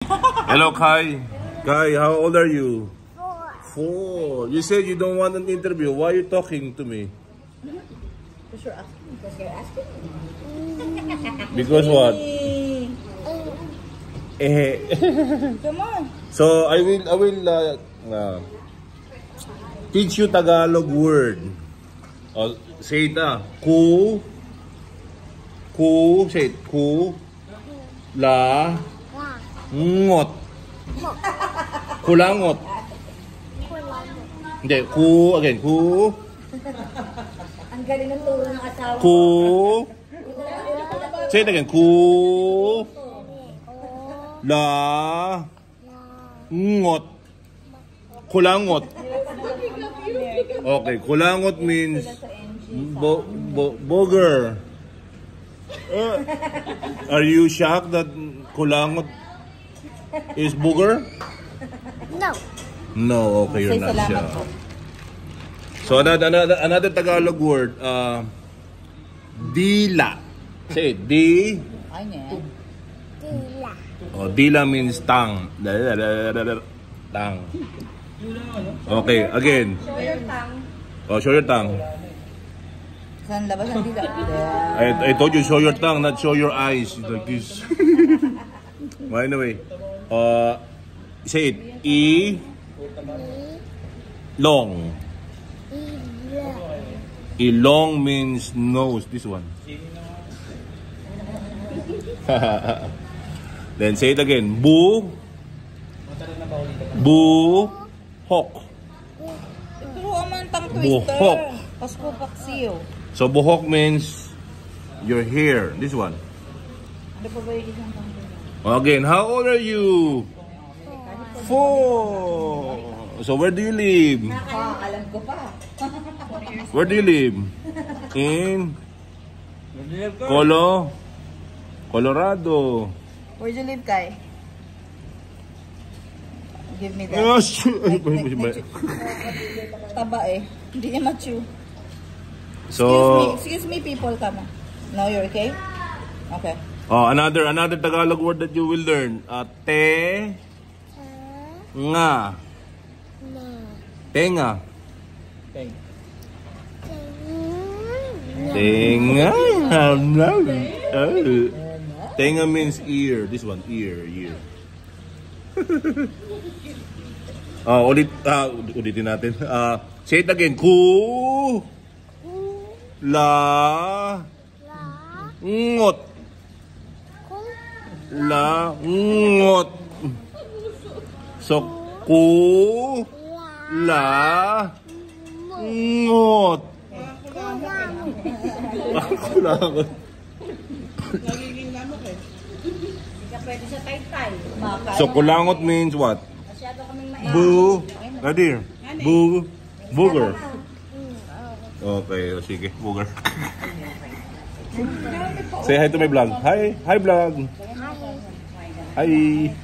Hello, Kai. Kai, how old are you? 4. 4. You said you don't want an interview. Why are you talking to me? Because you're asking. Because what? Come on. So I will teach you Tagalog word. Say it say it. Ngot. Kulangot. Hindi, again. Ang galing ng turo ng asawa. Say it again. Ngot. Kulangot. Okay, kulangot means booger. Are you shocked that kulangot is booger? No. No, okay, you're not Salamat shocked. po. So another Tagalog word, dila. Say it, Ay, niya. Dila. Dila means tang. Tang. Okay, again. Show your tongue. Show your tongue. Saan labas ang dila? I told you show your tongue, not show your eyes like this. Well, anyway, say it. Long. Ilong means nose. This one. Then say it again. Buhok. Turuan mo ang tongue twister. Buhok. Pasko paksiyo. So buhok means your hair. This one. Ano pa ba yung isang tongue twister? Again, how old are you? 4. So where do you live? Alam ko pa. Where do you live? In Colorado. Where do you live, Kai? Give me that. Taba eh. Hindi niya ma-chew. So Excuse me, people, come on. No, you're okay? Okay. another Tagalog word that you will learn. Tenga. Tenga. Tenga means ear. This one, ear. Ulitin natin. Say it again. Ngot. Ngot. So, ngot. Kulangot. Nagiging lamok eh. Hindi ka pwede sa tay-tay. So, kulangot means what? Masyado kaming maayos. Booger. Okay, sige, booger. Say hi to my vlog. Hi vlog. Hi.